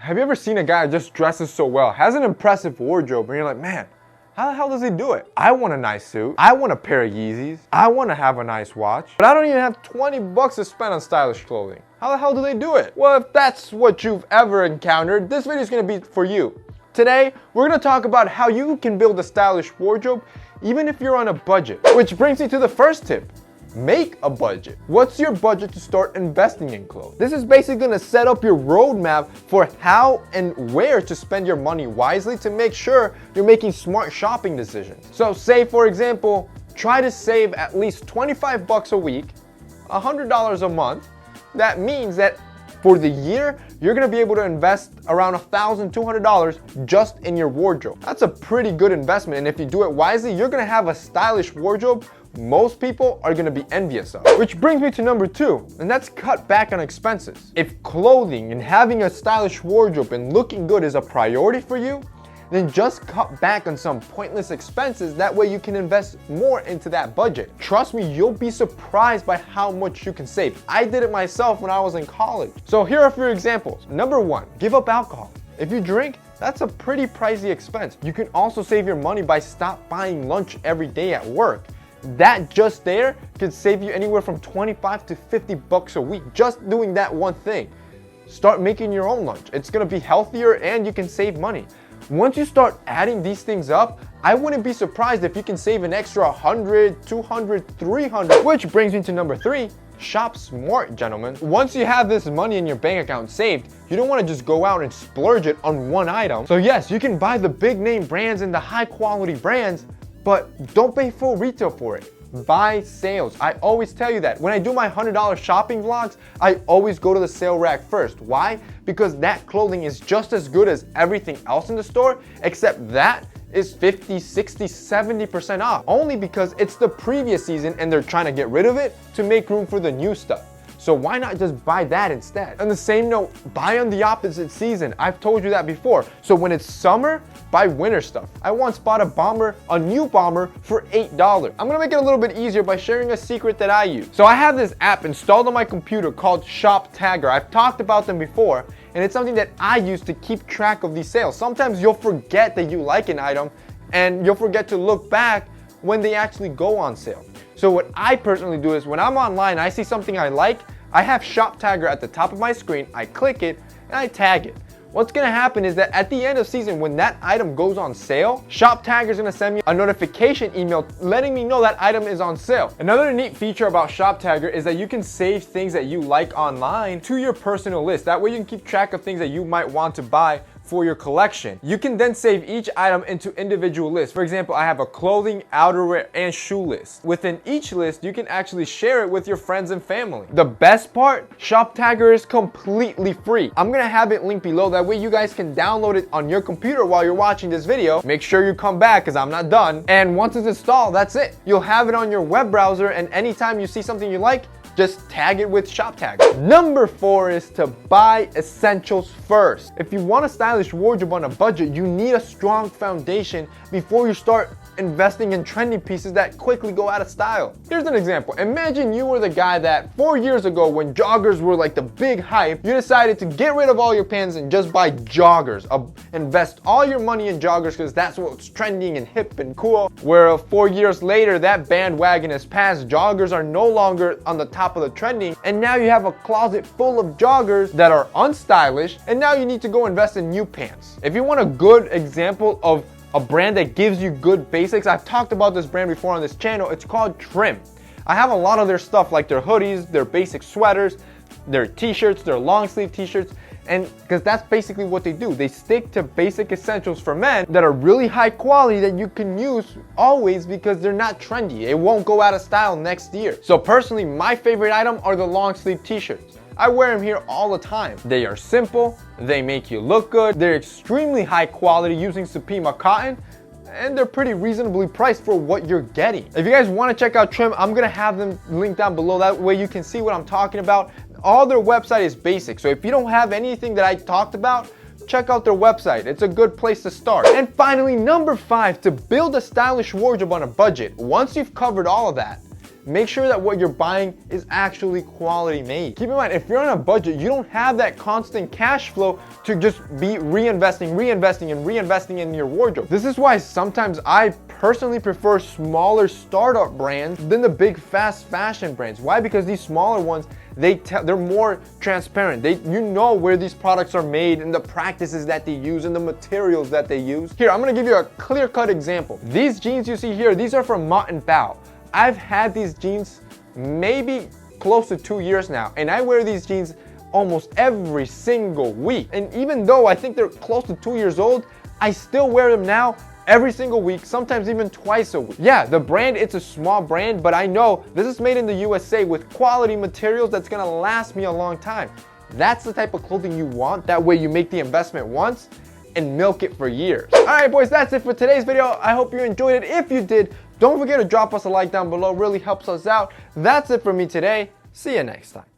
Have you ever seen a guy that just dresses so well, has an impressive wardrobe, and you're like, man, how the hell does he do it? I want a nice suit. I want a pair of Yeezys. I want to have a nice watch. But I don't even have 20 bucks to spend on stylish clothing. How the hell do they do it? Well, if that's what you've ever encountered, this video is going to be for you. Today, we're going to talk about how you can build a stylish wardrobe even if you're on a budget. Which brings me to the first tip. Make a budget. What's your budget to start investing in clothes? This is basically going to set up your roadmap for how and where to spend your money wisely to make sure you're making smart shopping decisions. So say, for example, try to save at least 25 bucks a week, $100 a month. That means that for the year, you're gonna be able to invest around $1,200 just in your wardrobe. That's a pretty good investment, and if you do it wisely, you're gonna have a stylish wardrobe most people are gonna be envious of. Which brings me to number 2, and that's cut back on expenses. If clothing and having a stylish wardrobe and looking good is a priority for you, then just cut back on some pointless expenses. That way you can invest more into that budget. Trust me, you'll be surprised by how much you can save. I did it myself when I was in college. So here are a few examples. Number 1, give up alcohol. If you drink, that's a pretty pricey expense. You can also save your money by stop buying lunch every day at work. That just there could save you anywhere from 25 to 50 bucks a week just doing that one thing. Start making your own lunch. It's gonna be healthier and you can save money. Once you start adding these things up, I wouldn't be surprised if you can save an extra 100, 200, 300, which brings me to number 3. Shop smart, gentlemen. Once you have this money in your bank account saved, you don't want to just go out and splurge it on one item. So yes, you can buy the big name brands and the high quality brands, but don't pay full retail for it. Buy sales. I always tell you that. When I do my $100 shopping vlogs, I always go to the sale rack first. Why? Because that clothing is just as good as everything else in the store, except that is 50, 60, 70% off. Only because it's the previous season and they're trying to get rid of it to make room for the new stuff. So why not just buy that instead? On the same note, buy on the opposite season. I've told you that before. So when it's summer, buy winter stuff. I once bought a new bomber for $8. I'm gonna make it a little bit easier by sharing a secret that I use. So I have this app installed on my computer called ShopTagger. I've talked about them before, and it's something that I use to keep track of these sales. Sometimes you'll forget that you like an item, and you'll forget to look back when they actually go on sale. So what I personally do is when I'm online, I see something I like, I have ShopTagger at the top of my screen, I click it, and I tag it. What's gonna happen is that at the end of season, when that item goes on sale, ShopTagger is gonna send me a notification email letting me know that item is on sale. Another neat feature about ShopTagger is that you can save things that you like online to your personal list. That way you can keep track of things that you might want to buy for your collection. You can then save each item into individual lists. For example, I have a clothing, outerwear, and shoe list. Within each list, you can actually share it with your friends and family. The best part, ShopTagger is completely free. I'm gonna have it linked below. That way you guys can download it on your computer while you're watching this video. Make sure you come back because I'm not done. And once it's installed, that's it. You'll have it on your web browser, and anytime you see something you like, just tag it with ShopTagger. Number 4 is to buy essentials first. If you want a stylish wardrobe on a budget, you need a strong foundation before you start investing in trendy pieces that quickly go out of style. Here's an example. Imagine you were the guy that 4 years ago, when joggers were like the big hype, you decided to get rid of all your pants and just buy joggers. Invest all your money in joggers because that's what's trending and hip and cool. Where 4 years later, that bandwagon has passed. Joggers are no longer on the top of the trending, and now you have a closet full of joggers that are unstylish, and now you need to go invest in new pants. If you want a good example of a brand that gives you good basics, I've talked about this brand before on this channel. It's called Trim. I have a lot of their stuff, like their hoodies, their basic sweaters, their t-shirts, their long sleeve t-shirts, and because that's basically what they do. They stick to basic essentials for men that are really high quality that you can use always because they're not trendy. It won't go out of style next year. So personally, my favorite item are the long sleeve t-shirts. I wear them here all the time. They are simple, they make you look good, they're extremely high quality using Supima cotton, and they're pretty reasonably priced for what you're getting. If you guys want to check out Trim, I'm gonna have them linked down below. That way you can see what I'm talking about. All their website is basic, so if you don't have anything that I talked about, check out their website. It's a good place to start. And finally, number 5, to build a stylish wardrobe on a budget. Once you've covered all of that, make sure that what you're buying is actually quality made. Keep in mind, if you're on a budget, you don't have that constant cash flow to just be reinvesting in your wardrobe. This is why sometimes I personally prefer smaller startup brands than the big fast fashion brands. Why? Because these smaller ones, they're more transparent. You know where these products are made and the practices that they use and the materials that they use. Here, I'm gonna give you a clear-cut example. These jeans you see here, these are from Mott & Bow. I've had these jeans maybe close to 2 years now, and I wear these jeans almost every single week. And even though I think they're close to 2 years old, I still wear them now every single week, sometimes even twice a week. Yeah, the brand, it's a small brand, but I know this is made in the USA with quality materials that's gonna last me a long time. That's the type of clothing you want. That way you make the investment once and milk it for years. All right, boys, that's it for today's video. I hope you enjoyed it. If you did, don't forget to drop us a like down below. Really helps us out. That's it for me today. See you next time.